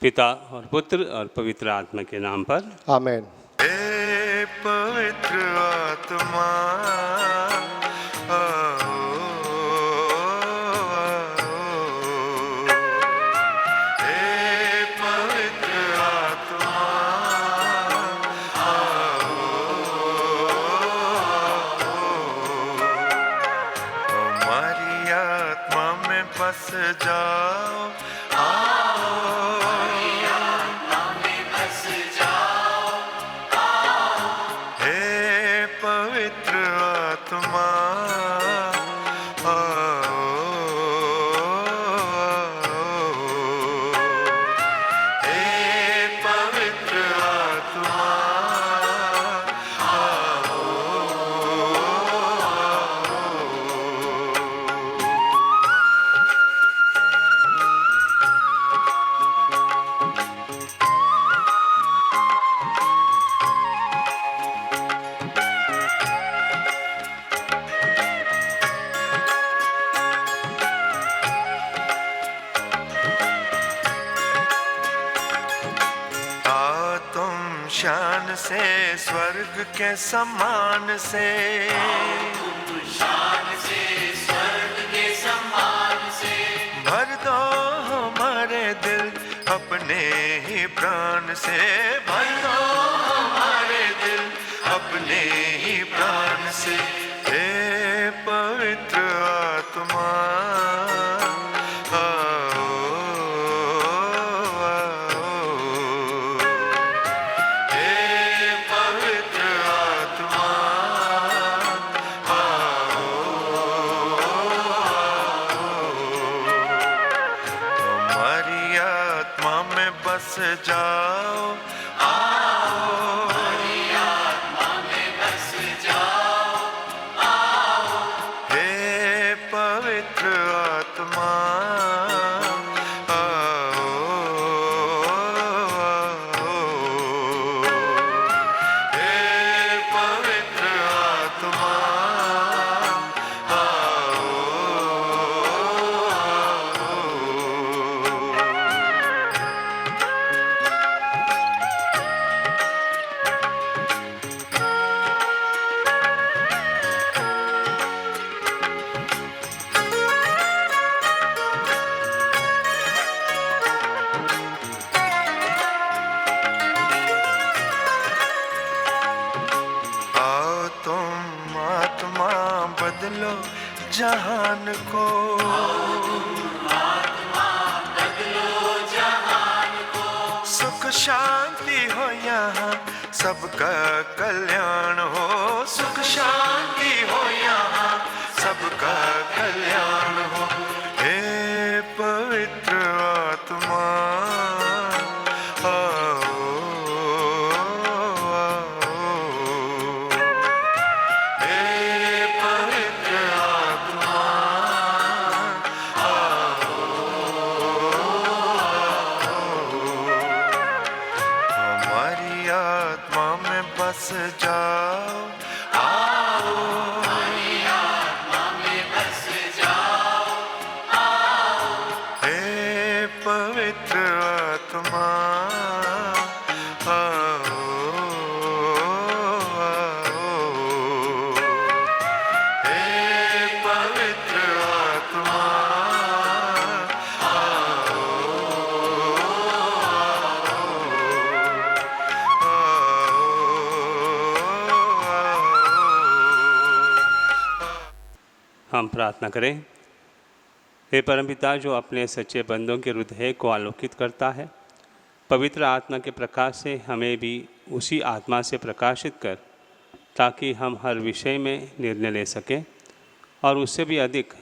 पिता और पुत्र और पवित्र आत्मा के नाम पर आमीन। हे पवित्र आत्मा बस जाओ, हे पवित्र आत्मा हे पवित्र आत्मा शान से स्वर्ग के समान से, भर दो हमारे दिल अपने ही प्राण से, भर दो हमारे दिल अपने ही प्राण से। हे पवित्र आत्मा बस जाओ, आओ हमारी आत्मा में बस जाओ, आओ हे पवित्र आत्मा आओ, हे पवित्र आत्मा बदलो जहान को, आत्मा बदलो जहान को, सुख शांति हो यहाँ सबका कल्याण हो, सुख शांति हो यहाँ सबका कल्याण हो। हे पवित्र आत्मा बस जाओ, आओ हमारी आत्मा में बस जाओ, आओ हे पवित्र आत्मा आओ, हे पवित्र आत्मा हम प्रार्थना करें। हे परमपिता, जो अपने सच्चे बंदों के हृदय को आलोकित करता है, पवित्र आत्मा के प्रकाश से हमें भी उसी आत्मा से प्रकाशित कर, ताकि हम हर विषय में निर्णय ले सकें और उससे भी अधिक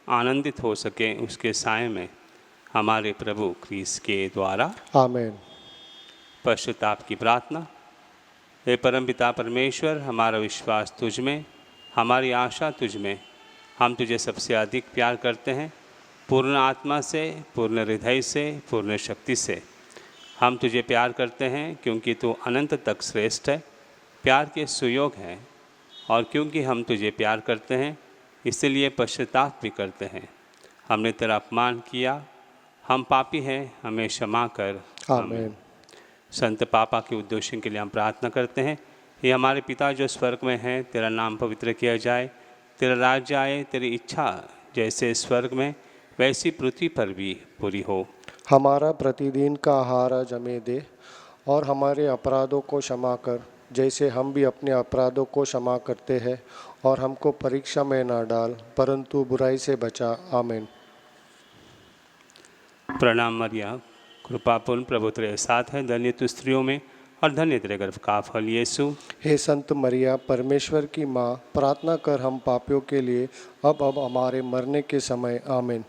आनंदित हो सकें उसके साय में, हमारे प्रभु क्रिस्त के द्वारा। आमीन। पश्चाताप की प्रार्थना। हे परमपिता परमेश्वर, हमारा विश्वास तुझ में, हमारी आशा तुझ में, हम तुझे सबसे अधिक प्यार करते हैं। पूर्ण आत्मा से, पूर्ण हृदय से, पूर्ण शक्ति से हम तुझे प्यार करते हैं, क्योंकि तू अनंत तक श्रेष्ठ है, प्यार के सुयोग है। और क्योंकि हम तुझे प्यार करते हैं, इसलिए पश्चाताप भी करते हैं। हमने तेरा अपमान किया, हम पापी हैं, हमें क्षमा कर। आमीन। संत पापा के उद्देश्य के लिए हम प्रार्थना करते हैं। ये हमारे पिता जो स्वर्ग में हैं, तेरा नाम पवित्र किया जाए, तेरा राज्य आए, तेरी इच्छा जैसे स्वर्ग में वैसी पृथ्वी पर भी पूरी हो। हमारा प्रतिदिन का आहार आज हमें दे, और हमारे अपराधों को क्षमा कर जैसे हम भी अपने अपराधों को क्षमा करते हैं, और हमको परीक्षा में न डाल परंतु बुराई से बचा। आमीन। प्रणाम मरिया, कृपापूर्ण प्रभु तेरे साथ है, धन्य तू स्त्रियों में और धन्य तेरे गर्भ का फल यीशु। हे संत मरिया, परमेश्वर की माँ, प्रार्थना कर हम पापियों के लिए अब हमारे मरने के समय। आमीन।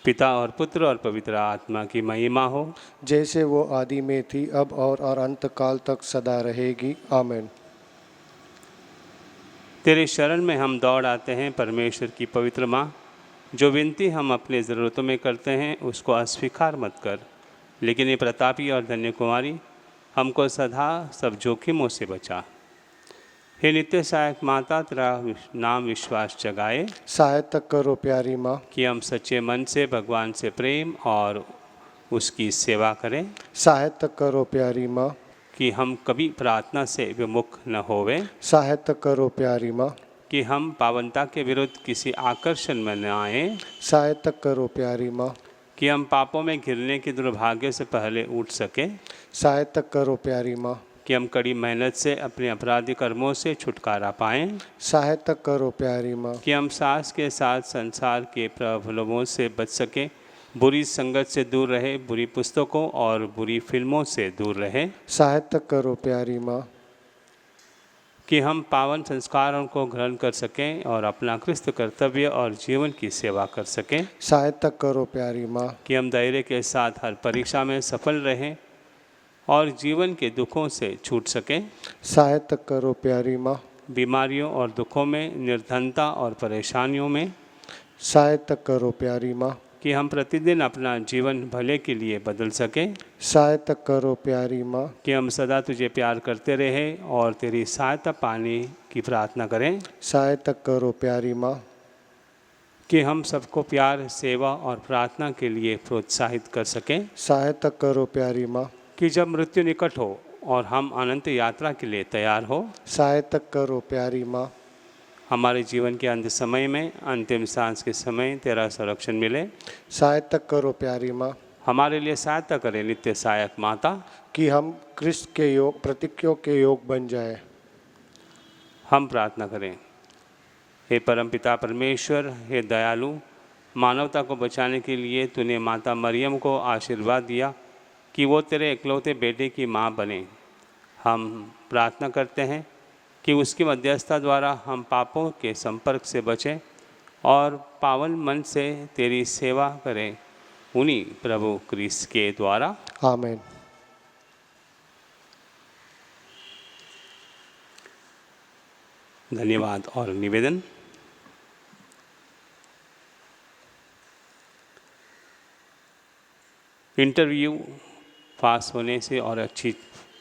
पिता और पुत्र और पवित्र आत्मा की महिमा हो, जैसे वो आदि में थी, अब और अंत काल तक सदा रहेगी। आमीन। तेरे शरण में हम दौड़ आते हैं परमेश्वर की पवित्र माँ। जो विनती हम अपने ज़रूरतों में करते हैं उसको अस्वीकार मत कर, लेकिन ये प्रतापी और धन्य कुमारी, हमको सदा सब जोखिमों से बचा। हे नित्य सहायक माता, तेरा नाम विश्वास जगाए सहायता करो प्यारी माँ, कि हम सच्चे मन से भगवान से प्रेम और उसकी सेवा करें, सहायता करो प्यारी माँ, कि हम कभी प्रार्थना से विमुख न होवे, सहायता करो प्यारी माँ, कि हम पावनता के विरुद्ध किसी आकर्षण में न आए, सहायता करो प्यारी माँ, कि हम पापों में गिरने के दुर्भाग्य से पहले उठ सके, सहायता करो प्यारी माँ, कि हम कड़ी मेहनत से अपने अपराधी कर्मों से छुटकारा पाएं, सहायता करो प्यारी माँ, कि हम सास के साथ संसार के प्रलोभों से बच सके, बुरी संगत से दूर रहे, बुरी पुस्तकों और बुरी फिल्मों से दूर रहे, सहायता करो प्यारी माँ, कि हम पावन संस्कारों को ग्रहण कर सकें और अपना क्रिस्त कर्तव्य और जीवन की सेवा कर सकें, सहायता करो प्यारी माँ, कि हम धैर्य के साथ हर परीक्षा में सफल रहें और जीवन के दुखों से छूट सकें, सहायता करो प्यारी माँ, बीमारियों और दुखों में, निर्धनता और परेशानियों में, सहायता करो प्यारी माँ, कि हम प्रतिदिन अपना जीवन भले के लिए बदल सकें, सहायता करो प्यारी माँ, कि हम सदा तुझे प्यार करते रहें और तेरी सहायता पाने की प्रार्थना करें, सहायता करो प्यारी माँ, कि हम सबको प्यार, सेवा और प्रार्थना के लिए प्रोत्साहित कर सकें, सहायता करो प्यारी माँ, कि जब मृत्यु निकट हो और हम अनंत यात्रा के लिए तैयार हो, सहायता करो प्यारी माँ, हमारे जीवन के अंत समय में, अंतिम सांस के समय तेरा संरक्षण मिले, सहायता करो प्यारी माँ, हमारे लिए सहायता करें नित्य सहायक माता, कि हम क्रिस्त के योग प्रतिज्ञों के योग बन जाए। हम प्रार्थना करें। हे परमपिता परमेश्वर, हे दयालु, मानवता को बचाने के लिए तूने माता मरियम को आशीर्वाद दिया कि वो तेरे इकलौते बेटे की माँ बने। हम प्रार्थना करते हैं कि उसकी मध्यस्थता द्वारा हम पापों के संपर्क से बचें और पावन मन से तेरी सेवा करें, उन्हीं प्रभु क्रिस्त के द्वारा। आमीन। धन्यवाद और निवेदन। इंटरव्यू पास होने से और अच्छी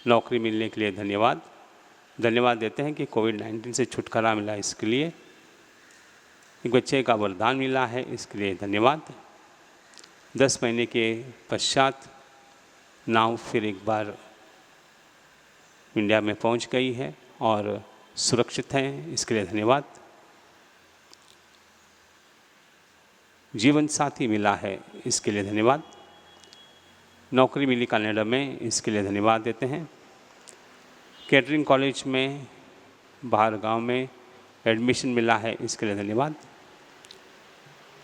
नौकरी मिलने के लिए धन्यवाद देते हैं कि कोविड-19 से छुटकारा मिला, इसके लिए एक बच्चे का वरदान मिला है, इसके लिए धन्यवाद। 10 महीने के पश्चात नाव फिर एक बार इंडिया में पहुंच गई है और सुरक्षित हैं, इसके लिए धन्यवाद। जीवन साथी मिला है, इसके लिए धन्यवाद। नौकरी मिली कनाडा में, इसके लिए धन्यवाद देते हैं। कैटरिंग कॉलेज में बाहर गांव में एडमिशन मिला है, इसके लिए धन्यवाद।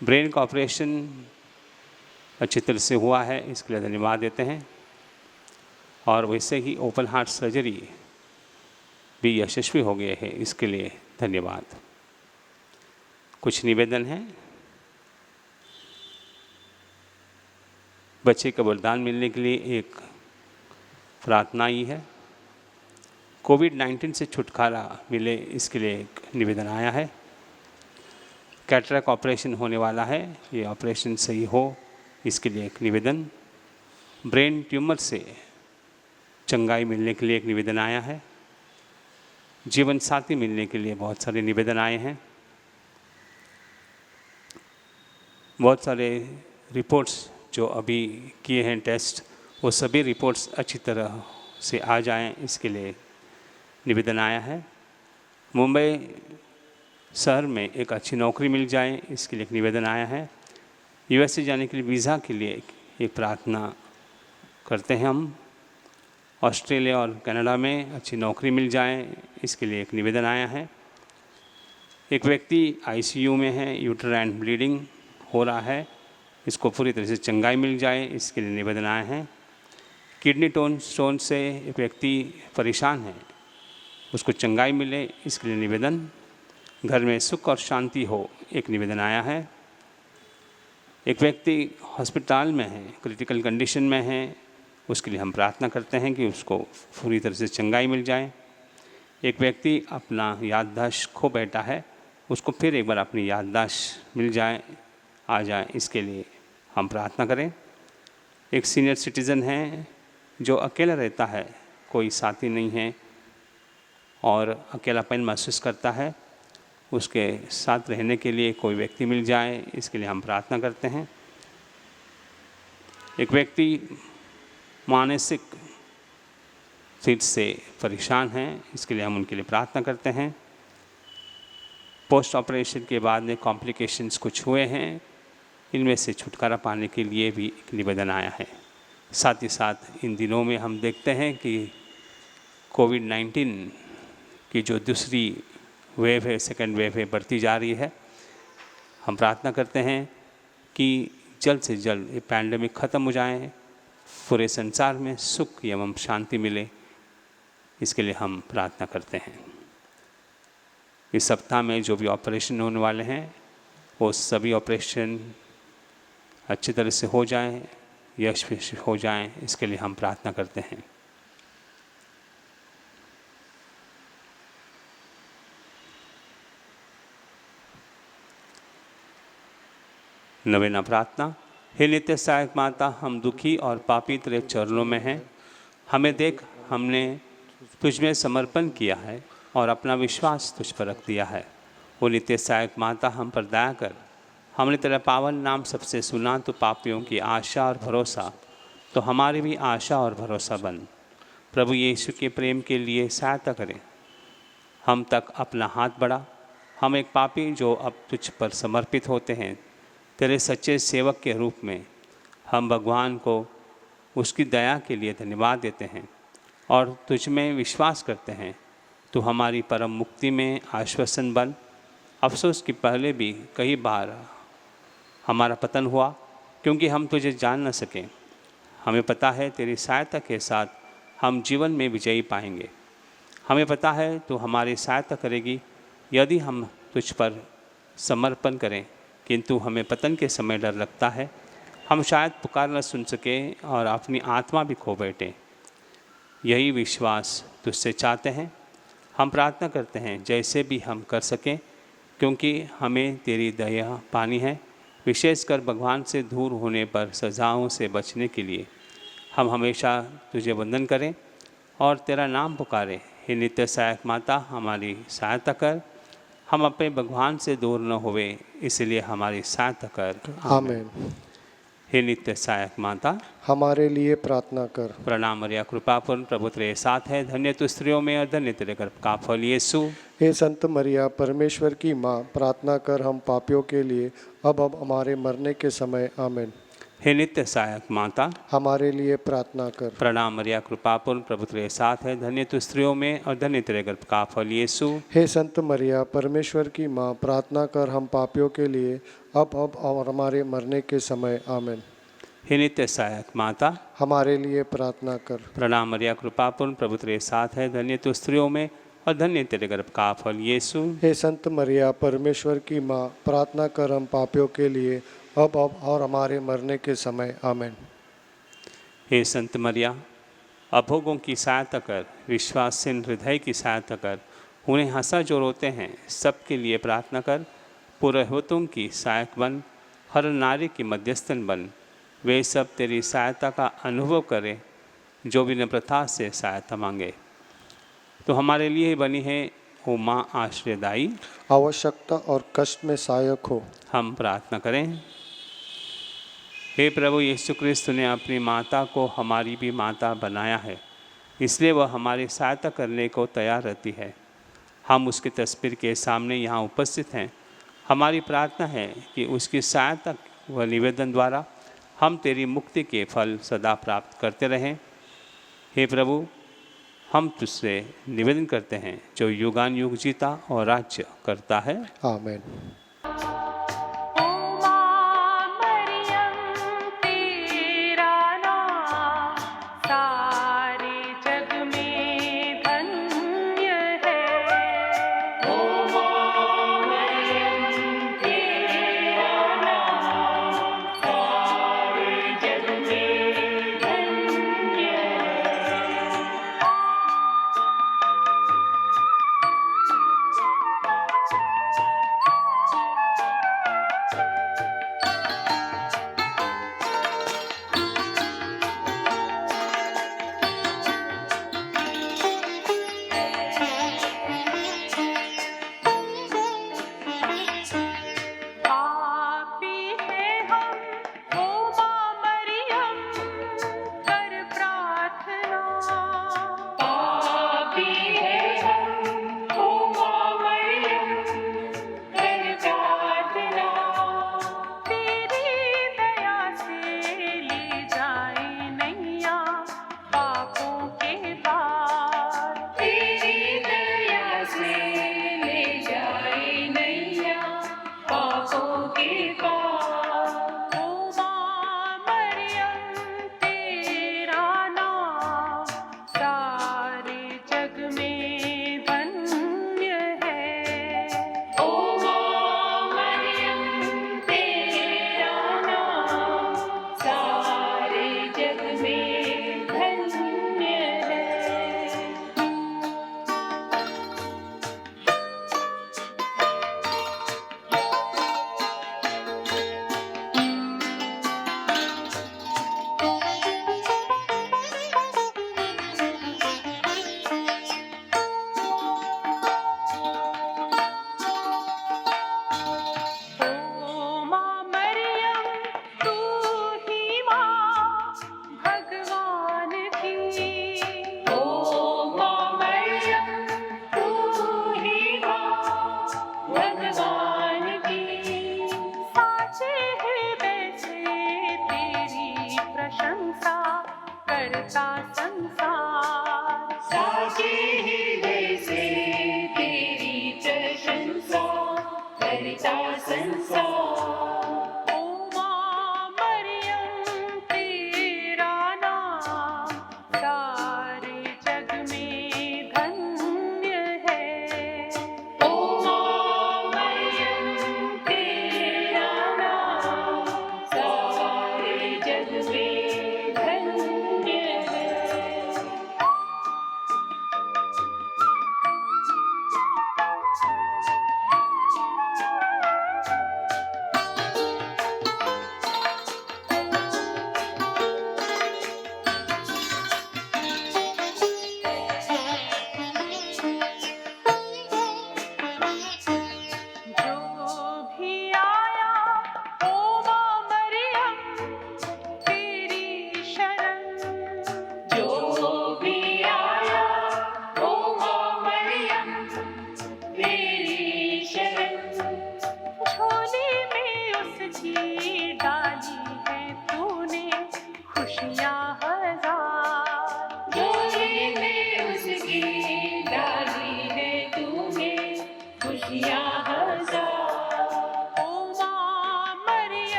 ब्रेन का ऑपरेशन अच्छी तरह से हुआ है, इसके लिए धन्यवाद देते हैं। और वैसे ही ओपन हार्ट सर्जरी भी यशस्वी हो गए हैं, इसके लिए धन्यवाद। कुछ निवेदन है। बच्चे का वरदान मिलने के लिए एक प्रार्थना ही है। कोविड-19 से छुटकारा मिले, इसके लिए एक निवेदन आया है। कैटरेक्ट ऑपरेशन होने वाला है, ये ऑपरेशन सही हो, इसके लिए एक निवेदन। ब्रेन ट्यूमर से चंगाई मिलने के लिए एक निवेदन आया है। जीवन साथी मिलने के लिए बहुत सारे निवेदन आए हैं। बहुत सारे रिपोर्ट्स जो अभी किए हैं टेस्ट, वो सभी रिपोर्ट्स अच्छी तरह से आ जाएं, इसके लिए निवेदन आया है। मुंबई शहर में एक अच्छी नौकरी मिल जाए, इसके लिए एक निवेदन आया है। यूएसए जाने के लिए वीज़ा के लिए एक प्रार्थना करते हैं हम। ऑस्ट्रेलिया और कनाडा में अच्छी नौकरी मिल जाए, इसके लिए एक निवेदन आया है। एक व्यक्ति आईसीयू में है, यूट्राइन ब्लीडिंग हो रहा है, इसको पूरी तरह से चंगाई मिल जाए, इसके लिए निवेदन आए हैं। किडनी स्टोन से एक व्यक्ति परेशान है, उसको चंगाई मिले, इसके लिए निवेदन। घर में सुख और शांति हो, एक निवेदन आया है। एक व्यक्ति अस्पताल में है, क्रिटिकल कंडीशन में है, उसके लिए हम प्रार्थना करते हैं कि उसको पूरी तरह से चंगाई मिल जाए। एक व्यक्ति अपना याददाश्त खो बैठा है, उसको फिर एक बार अपनी याददाश्त मिल जाए, आ जाए, इसके लिए हम प्रार्थना करें। एक सीनियर सिटीज़न है जो अकेला रहता है, कोई साथी नहीं है और अकेलापन महसूस करता है, उसके साथ रहने के लिए कोई व्यक्ति मिल जाए, इसके लिए हम प्रार्थना करते हैं। एक व्यक्ति मानसिक स्थिति से परेशान है, इसके लिए हम उनके लिए प्रार्थना करते हैं। पोस्ट ऑपरेशन के बाद में कॉम्प्लिकेशंस कुछ हुए हैं, इनमें से छुटकारा पाने के लिए भी एक निवेदन आया है। साथ ही साथ इन दिनों में हम देखते हैं कि कोविड-19 की जो दूसरी वेव है, सेकेंड वेव है, बढ़ती जा रही है। हम प्रार्थना करते हैं कि जल्द से जल्द ये पैंडेमिक ख़त्म हो जाए, पूरे संसार में सुख एवं शांति मिले, इसके लिए हम प्रार्थना करते हैं। इस सप्ताह में जो भी ऑपरेशन होने वाले हैं, वो सभी ऑपरेशन अच्छी तरह से हो जाएं, यशस्वी हो जाएं, इसके लिए हम प्रार्थना करते हैं। नवेना प्रार्थना। हे नित्य सहायक माता, हम दुखी और पापी तेरे चरणों में हैं। हमें देख, हमने तुझ में समर्पण किया है और अपना विश्वास तुझ पर रख दिया है। वो नित्य सहायक माता, हम पर दया कर। हमने तेरा पावन नाम सबसे सुना, तो पापियों की आशा और भरोसा, तो हमारी भी आशा और भरोसा बन। प्रभु यीशु के प्रेम के लिए सहायता करें, हम तक अपना हाथ बढ़ा। हम एक पापी जो अब तुझ पर समर्पित होते हैं, तेरे सच्चे सेवक के रूप में हम भगवान को उसकी दया के लिए धन्यवाद देते हैं और तुझ में विश्वास करते हैं। तो हमारी परम मुक्ति में आश्वासन बन। अफसोस कि पहले भी कई बार हमारा पतन हुआ, क्योंकि हम तुझे जान न सके। हमें पता है तेरी सहायता के साथ हम जीवन में विजयी पाएंगे। हमें पता है तू हमारी सहायता करेगी यदि हम तुझ पर समर्पण करें, किंतु हमें पतन के समय डर लगता है। हम शायद पुकार न सुन सके और अपनी आत्मा भी खो बैठे। यही विश्वास तुझसे चाहते हैं। हम प्रार्थना करते हैं जैसे भी हम कर सकें, क्योंकि हमें तेरी दया पानी है। विशेषकर भगवान से दूर होने पर सज़ाओं से बचने के लिए हम हमेशा तुझे वंदन करें और तेरा नाम पुकारें। हे नित्य सहायक माता, हमारी सहायता कर। हम अपने भगवान से दूर न होवे, इसलिए हमारी सहायता कर। आमीन। हे नित्य सहायक माता, हमारे लिए प्रार्थना कर। प्रणाम मरिया, कृपापूर्ण, प्रभु तेरे साथ है। धन्य तू स्त्रियों में और धन्य तेरे गर्भ का फल यीशु। हे संत मरिया, परमेश्वर की माँ, प्रार्थना कर हम पापियों के लिए अब हमारे मरने के समय। आमीन। हे नित्य सहायक माता, हमारे लिए प्रार्थना कर। प्रणाम मरिया, कृपापूर्ण, प्रभु तेरे साथ है। धन्य तू स्त्रियों में और धन्य तेरे गर्भ का फल यीशु। हे संत मरिया, परमेश्वर की माँ, प्रार्थना कर हम पापियों के लिए अब और हमारे मरने के समय। आमीन। हे नित्य सहायक माता, हमारे लिए प्रार्थना कर। प्रणाम मरिया, कृपापूर्ण, प्रभु तेरे साथ है। धन्य तू स्त्रियों में और धन्य तेरे गर्भ का फल यीशु। हे संत मरिया, परमेश्वर की माँ, प्रार्थना कर हम पापियों के लिए अब और हमारे मरने के समय। आमीन। हे संत मरिया, अभोगों की सहायता कर, विश्वासीन हृदय की सहायता कर, उन्हें हंसा जो रोते हैं सबके लिए प्रार्थना कर। पुरोहितों की सहायक बन, हर नारी की मध्यस्थन बन। वे सब तेरी सहायता का अनुभव करें जो विनम्रता से सहायता मांगे। तो हमारे लिए ही बनी है ओ माँ आश्रयदायी, आवश्यकता और कष्ट में सहायक हो। हम प्रार्थना करें। हे प्रभु यीशु क्रिस्त ने अपनी माता को हमारी भी माता बनाया है, इसलिए वह हमारी सहायता करने को तैयार रहती है। हम उसकी तस्वीर के सामने यहाँ उपस्थित हैं। हमारी प्रार्थना है कि उसकी सहायता व निवेदन द्वारा हम तेरी मुक्ति के फल सदा प्राप्त करते रहें। हे प्रभु, हम तुझसे निवेदन करते हैं जो युगान युग जीता और राज्य करता है। आमीन।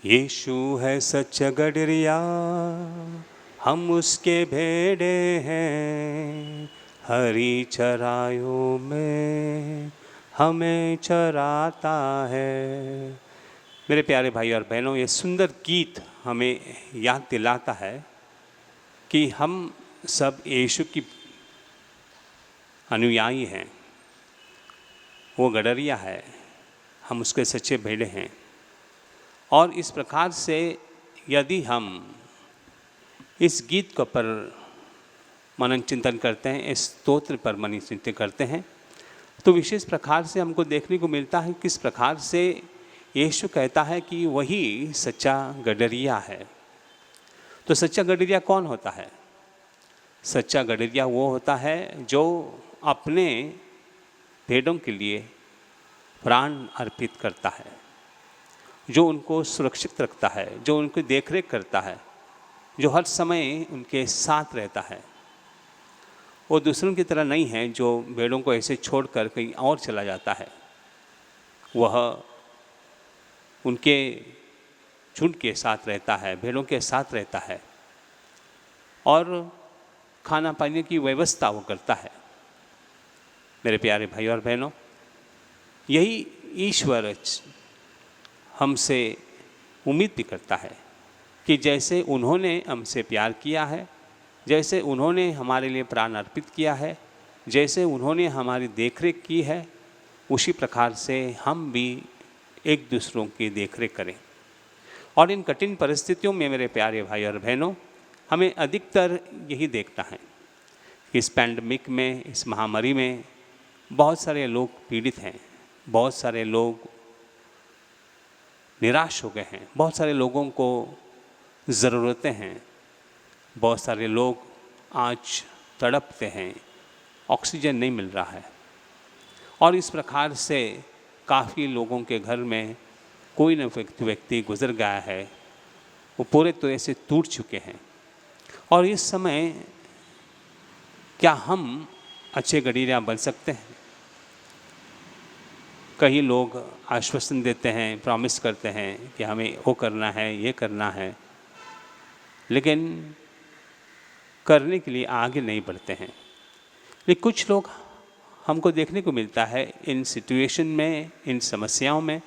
यीशु है सच्चा गडरिया, हम उसके भेड़े हैं। हरी चराइयों में हमें चराता है। मेरे प्यारे भाई और बहनों, ये सुंदर गीत हमें याद दिलाता है कि हम सब यीशु की अनुयायी हैं। वो गडरिया है, हम उसके सच्चे भेड़े हैं। और इस प्रकार से यदि हम इस गीत को पर मनन चिंतन करते हैं, इस स्तोत्र पर मनन चिंतन करते हैं, तो विशेष प्रकार से हमको देखने को मिलता है किस प्रकार से यीशु कहता है कि वही सच्चा गडरिया है। तो सच्चा गडरिया कौन होता है? सच्चा गडरिया वो होता है जो अपने भेड़ों के लिए प्राण अर्पित करता है, जो उनको सुरक्षित रखता है, जो उनकी देखरेख करता है, जो हर समय उनके साथ रहता है। वो दूसरों की तरह नहीं है जो भेड़ों को ऐसे छोड़कर कहीं और चला जाता है। वह उनके झुंड के साथ रहता है, भेड़ों के साथ रहता है और खाना पानी की व्यवस्था वो करता है। मेरे प्यारे भाई और बहनों, यही ईश्वर हमसे उम्मीद भी करता है कि जैसे उन्होंने हमसे प्यार किया है, जैसे उन्होंने हमारे लिए प्राण अर्पित किया है, जैसे उन्होंने हमारी देखरेख की है, उसी प्रकार से हम भी एक दूसरों की देखरेख करें। और इन कठिन परिस्थितियों में मेरे प्यारे भाई और बहनों, हमें अधिकतर यही देखना है कि इस पैंडमिक में, इस महामारी में बहुत सारे लोग पीड़ित हैं, बहुत सारे लोग निराश हो गए हैं, बहुत सारे लोगों को ज़रूरतें हैं, बहुत सारे लोग आज तड़पते हैं, ऑक्सीजन नहीं मिल रहा है। और इस प्रकार से काफ़ी लोगों के घर में कोई न व्यक्ति गुजर गया है, वो पूरे तरह से टूट चुके हैं। और इस समय क्या हम अच्छे गडरिया बन सकते हैं? कई लोग आश्वासन देते हैं, प्रॉमिस करते हैं कि हमें वो करना है, ये करना है, लेकिन करने के लिए आगे नहीं बढ़ते हैं। लेकिन कुछ लोग हमको देखने को मिलता है इन सिचुएशन में, इन समस्याओं में,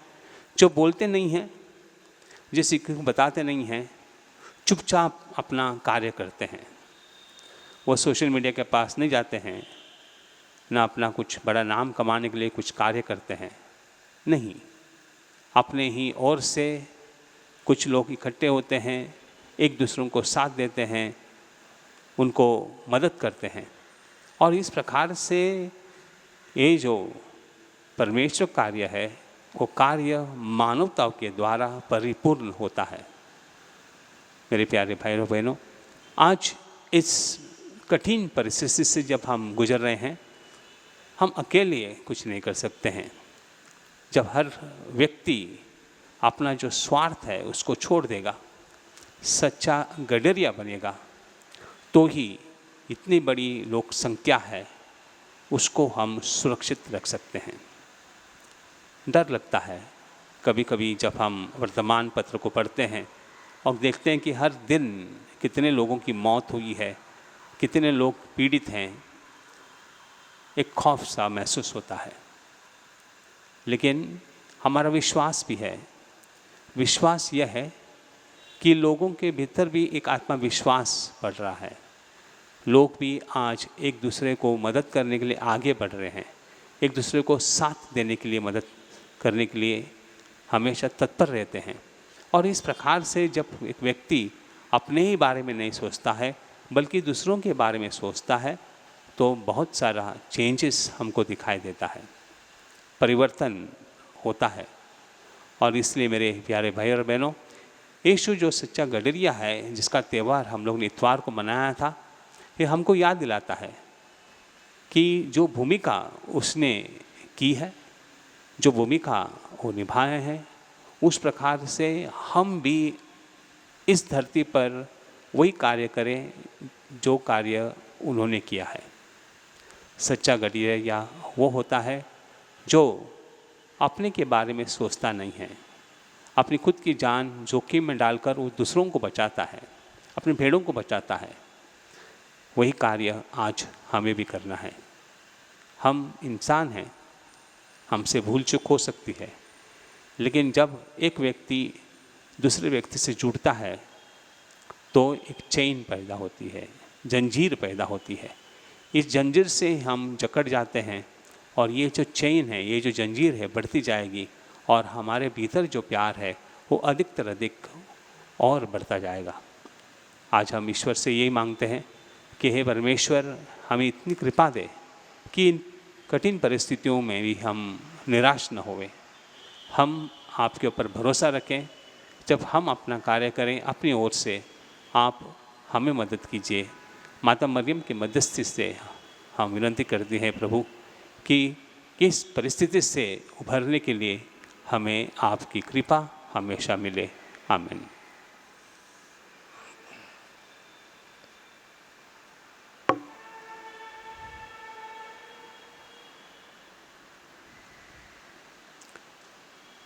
जो बोलते नहीं हैं, जिसे किसी को बताते नहीं हैं, चुपचाप अपना कार्य करते हैं। वो सोशल मीडिया के पास नहीं जाते हैं, ना अपना कुछ बड़ा नाम कमाने के लिए कुछ कार्य करते हैं, नहीं, अपने ही ओर से कुछ लोग इकट्ठे होते हैं, एक दूसरों को साथ देते हैं, उनको मदद करते हैं। और इस प्रकार से ये जो परमेश्वर कार्य है, वो कार्य मानवता के द्वारा परिपूर्ण होता है। मेरे प्यारे भाई और बहनों, आज इस कठिन परिस्थिति से जब हम गुजर रहे हैं, हम अकेले कुछ नहीं कर सकते हैं। जब हर व्यक्ति अपना जो स्वार्थ है उसको छोड़ देगा, सच्चा गडरिया बनेगा, तो ही इतनी बड़ी लोक संख्या है उसको हम सुरक्षित रख सकते हैं। डर लगता है कभी कभी जब हम वर्तमान पत्र को पढ़ते हैं और देखते हैं कि हर दिन कितने लोगों की मौत हुई है, कितने लोग पीड़ित हैं, एक खौफ सा महसूस होता है। लेकिन हमारा विश्वास भी है, विश्वास यह है कि लोगों के भीतर भी एक आत्मविश्वास बढ़ रहा है। लोग भी आज एक दूसरे को मदद करने के लिए आगे बढ़ रहे हैं, एक दूसरे को साथ देने के लिए, मदद करने के लिए हमेशा तत्पर रहते हैं। और इस प्रकार से जब एक व्यक्ति अपने ही बारे में नहीं सोचता है बल्कि दूसरों के बारे में सोचता है, तो बहुत सारा चेंजेस हमको दिखाई देता है, परिवर्तन होता है। और इसलिए मेरे प्यारे भाई और बहनों, यीशु जो सच्चा गडरिया है, जिसका त्यौहार हम लोग ने इतवार को मनाया था, ये हमको याद दिलाता है कि जो भूमिका उसने की है, जो भूमिका वो निभाए हैं, उस प्रकार से हम भी इस धरती पर वही कार्य करें जो कार्य उन्होंने किया है। सच्चा गडरिया वो होता है जो अपने के बारे में सोचता नहीं है, अपनी खुद की जान जोखिम में डालकर वो दूसरों को बचाता है, अपने भेड़ों को बचाता है। वही कार्य आज हमें भी करना है। हम इंसान हैं, हमसे भूल चूक हो सकती है, लेकिन जब एक व्यक्ति दूसरे व्यक्ति से जुड़ता है तो एक चेन पैदा होती है, जंजीर पैदा होती है। इस जंजीर से हम जकड़ जाते हैं और ये जो चेन है, ये जो जंजीर है, बढ़ती जाएगी और हमारे भीतर जो प्यार है वो अधिकतर अधिक और बढ़ता जाएगा। आज हम ईश्वर से यही मांगते हैं कि हे परमेश्वर, हमें इतनी कृपा दे कि इन कठिन परिस्थितियों में भी हम निराश न होवें। हम आपके ऊपर भरोसा रखें। जब हम अपना कार्य करें अपनी ओर से, आप हमें मदद कीजिए। माता मरियम की मध्यस्थी से हम विनती करते हैं प्रभु कि इस परिस्थिति से उभरने के लिए हमें आपकी कृपा हमेशा मिले। आमीन।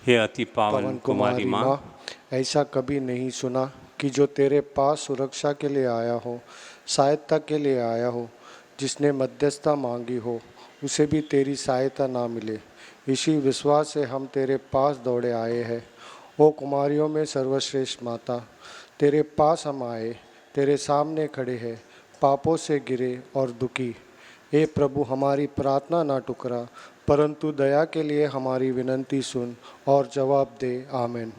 हे अति पावन कुमारी माँ, ऐसा कभी नहीं सुना कि जो तेरे पास सुरक्षा के लिए आया हो, सहायता के लिए आया हो, जिसने मध्यस्थता मांगी हो, उसे भी तेरी सहायता ना मिले। इसी विश्वास से हम तेरे पास दौड़े आए हैं। ओ कुमारियों में सर्वश्रेष्ठ माता, तेरे पास हम आए, तेरे सामने खड़े हैं, पापों से गिरे और दुखी। हे प्रभु, हमारी प्रार्थना ना टुकरा, परंतु दया के लिए हमारी विनती सुन और जवाब दे। आमीन।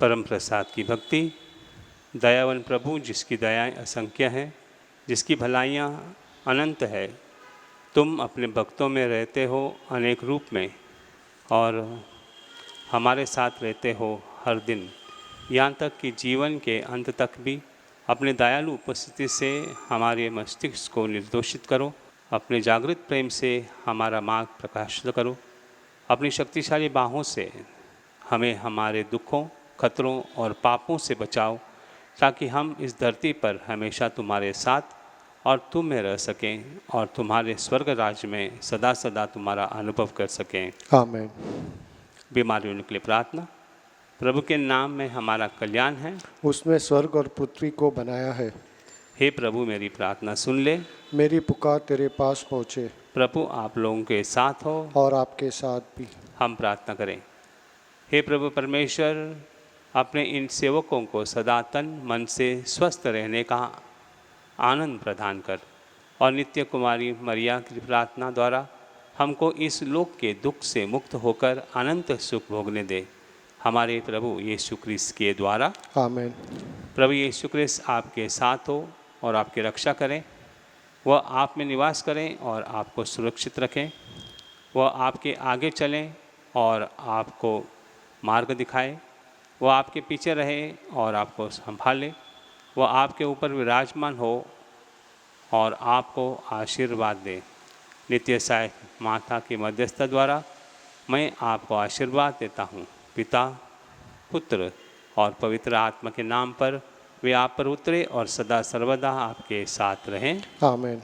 परम प्रसाद की भक्ति। दयावान प्रभु, जिसकी दयाएं असंख्य हैं, जिसकी भलाइयाँ अनंत है, तुम अपने भक्तों में रहते हो अनेक रूप में और हमारे साथ रहते हो हर दिन, यहाँ तक कि जीवन के अंत तक भी अपने दयालु उपस्थिति से हमारे मस्तिष्क को निर्दोषित करो। अपने जागृत प्रेम से हमारा मार्ग प्रकाशित करो। अपनी शक्तिशाली बाहों से हमें हमारे दुखों, खतरों और पापों से बचाओ, ताकि हम इस धरती पर हमेशा तुम्हारे साथ और तुम में रह सकें और तुम्हारे स्वर्ग राज्य में सदा सदा तुम्हारा अनुभव कर सकें। आमीन। बीमारियों के लिए प्रार्थना। प्रभु के नाम में हमारा कल्याण है, उसने स्वर्ग और पृथ्वी को बनाया है। हे प्रभु, मेरी प्रार्थना सुन ले। मेरी पुकार तेरे पास पहुँचे। प्रभु आप लोगों के साथ हो और आपके साथ भी। हम प्रार्थना करें। हे प्रभु परमेश्वर, अपने इन सेवकों को सदा तन मन से स्वस्थ रहने का आनंद प्रदान कर और नित्य कुमारी मरिया की प्रार्थना द्वारा हमको इस लोक के दुख से मुक्त होकर अनंत सुख भोगने दे। हमारे प्रभु यीशु क्रिस्त के द्वारा। आमीन। प्रभु यीशु क्रिस्त आपके साथ हो और आपकी रक्षा करें। वह आप में निवास करें और आपको सुरक्षित रखें। वह आपके आगे चलें और आपको मार्ग दिखाए। वह आपके पीछे रहे और आपको संभाले। वह आपके ऊपर विराजमान हो और आपको आशीर्वाद दे। नित्य सहायक माता की मध्यस्थता द्वारा मैं आपको आशीर्वाद देता हूँ। पिता, पुत्र और पवित्र आत्मा के नाम पर वे आप पर उतरे और सदा सर्वदा आपके साथ रहें। आमीन।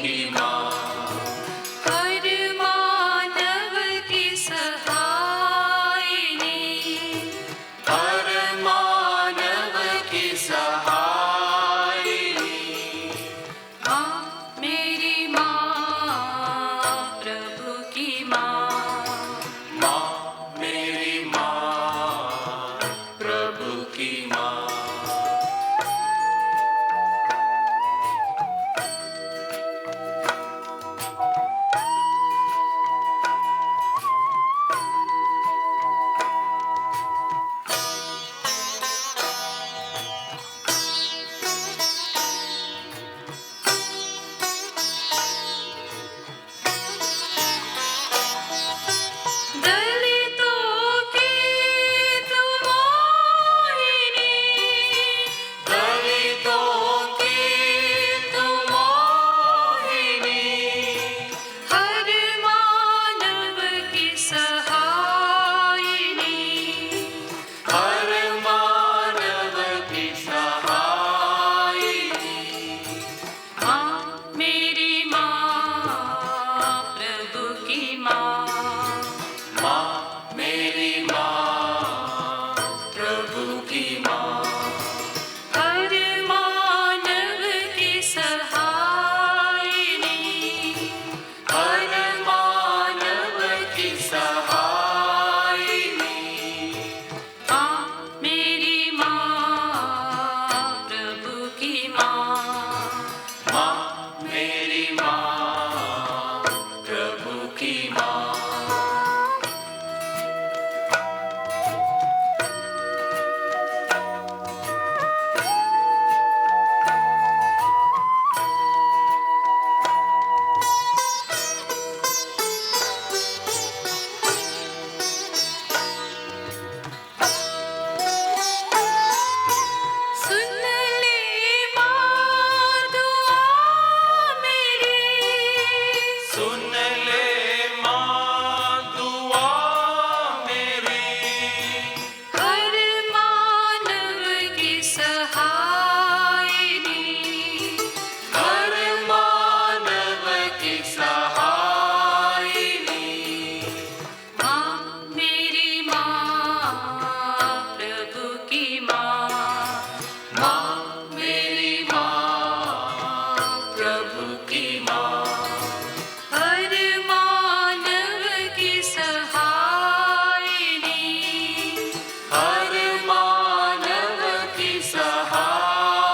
की माँ, हर मानव की सहायिनी, हर मानव की सहायिनी, माँ मेरी माँ, प्रभु की माँ, माँ मेरी माँ, प्रभु की माँ। दलितों की तुम मोहिनी, दलितों की तुम मोहिनी, हर मानव की सहायिनी, हर मानव की सहायिनी, माँ मेरी माँ, प्रभु की माँ, माँ मेरी माँ, प्रभु की माँ, हर मानव की सहायिनी, हर मानव की सहायिनी, माँ मेरी माँ, प्रभु की माँ, माँ मेरी माँ, प्रभु की माँ। सुन ले माँ दुआ मेरी, सुन ले माँ दुआ मेरी, हर मानव की सहायिनी, हर मानव की सहायिनी, माँ मेरी माँ, प्रभु की माँ, माँ मेरी माँ, प्रभु की माँ, हर मानव की सहायिनी, हर मानव की सहायिनी,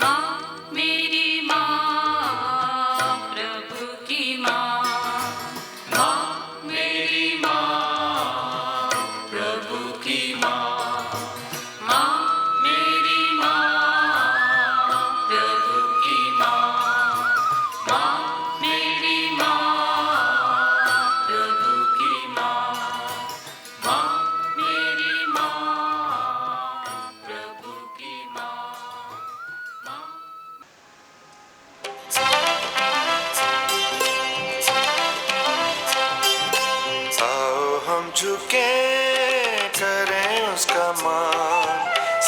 माँ मेरी माँ, प्रभु की माँ, माँ मेरी माँ, प्रभु की माँ, माँ मेरी माँ, प्रभु की माँ, माँ मेरी माँ, प्रभु की माँ, माँ मेरी माँ, प्रभु की माँ, माँ। आओ हम झुके करें उसका मान,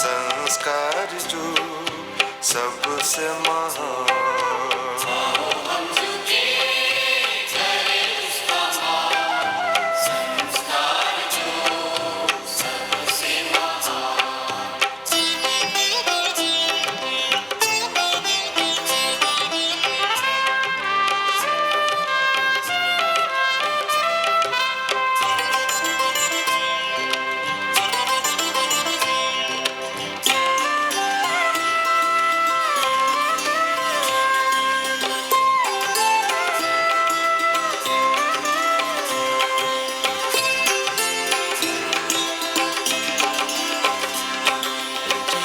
संस्कार जो सबसे महान।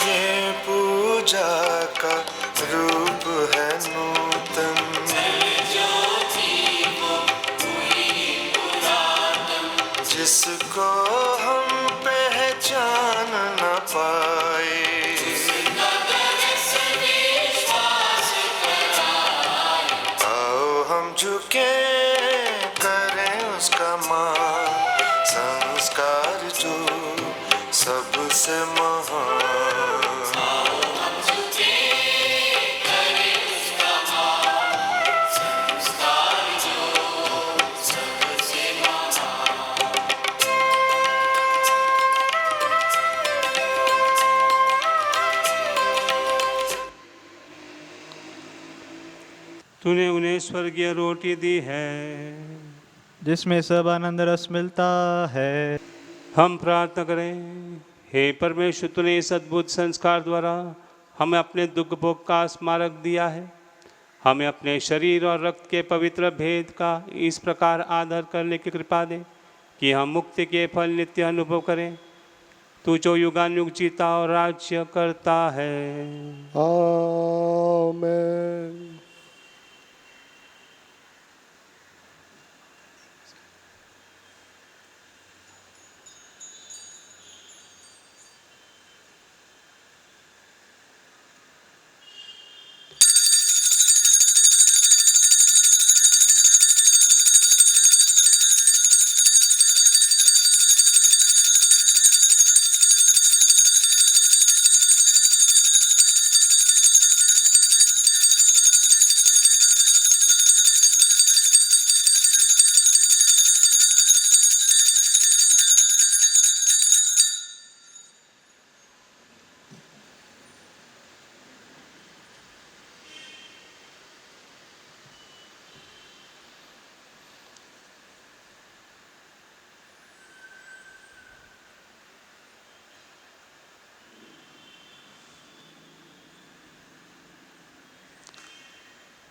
ये पूजा का रूप है नूतन, जिसको हम पहचान न पाए। आओ हम झुके करें उसका मान, संस्कार जो सबसे महान। हम झुके करें उसका तूने उन्हें स्वर्गीय रोटी दी है जिसमें सब आनंद रस मिलता है। हम प्रार्थना करें। हे परमेश्वर, तूने इस अद्भुत संस्कार द्वारा हमें अपने दुख भोग का स्मारक दिया है। हमें अपने शरीर और रक्त के पवित्र भेद का इस प्रकार आदर करने की कृपा दे कि हम मुक्ति के फल नित्य अनुभव करें। तू जो युगानुयुग जीता और राज्य करता है। आमेन।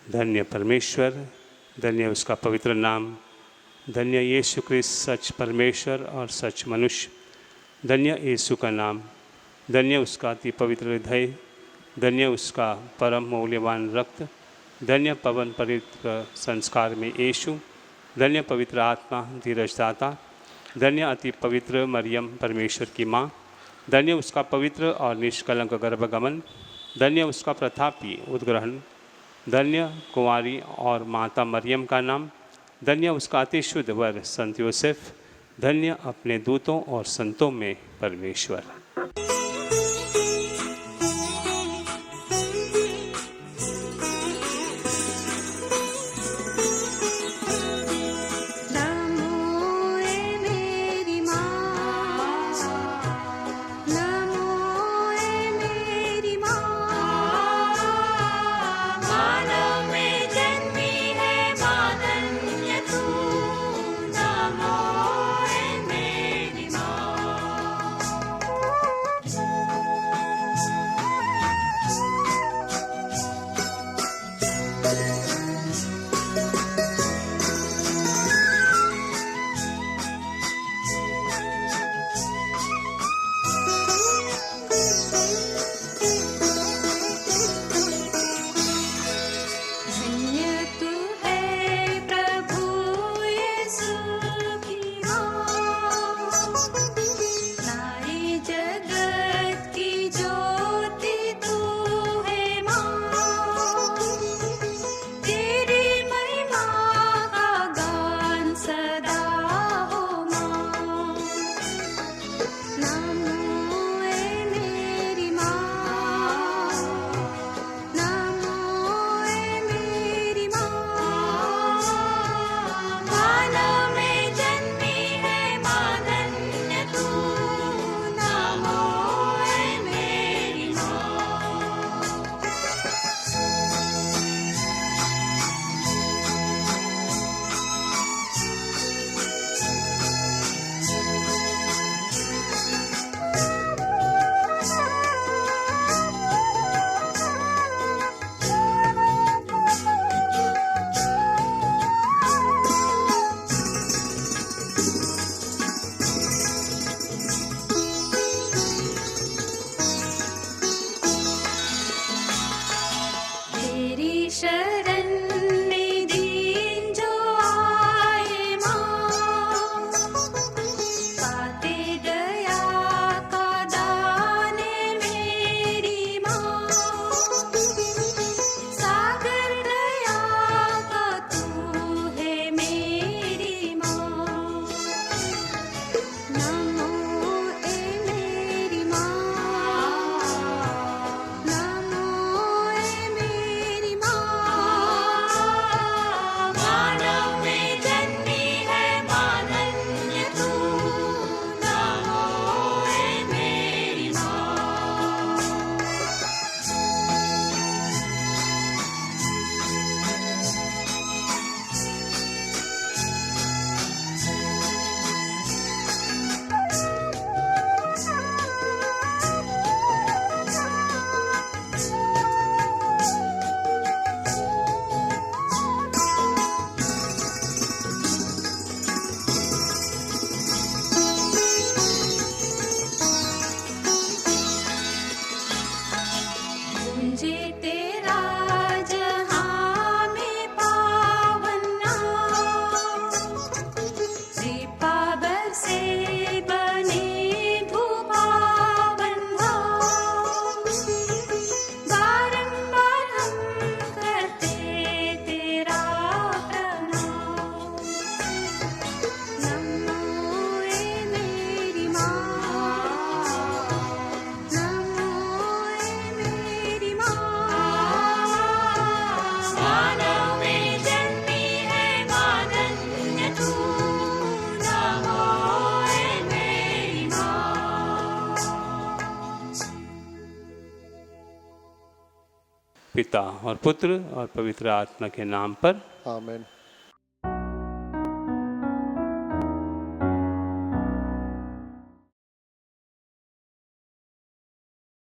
धन्य परमेश्वर, धन्य उसका पवित्र नाम, धन्य यीशु क्रिस्त सच परमेश्वर और सच मनुष्य, धन्य यीशु का नाम, धन्य उसका अति पवित्र हृदय, धन्य उसका परम मूल्यवान रक्त, धन्य पवन पवित्र संस्कार में यीशु, धन्य पवित्र आत्मा धीरजदाता, धन्य अति पवित्र मरियम परमेश्वर की माँ, धन्य उसका पवित्र और निष्कलंक गर्भगमन, धन्य उसका प्रतापी उद्ग्रहण, धन्य कुंवारी और माता मरियम का नाम, धन्य उसका अति शुद्ध वर संत यूसुफ, धन्य अपने दूतों और संतों में परमेश्वर। तेरे पिता और पुत्र और पवित्र आत्मा के नाम पर। आमीन।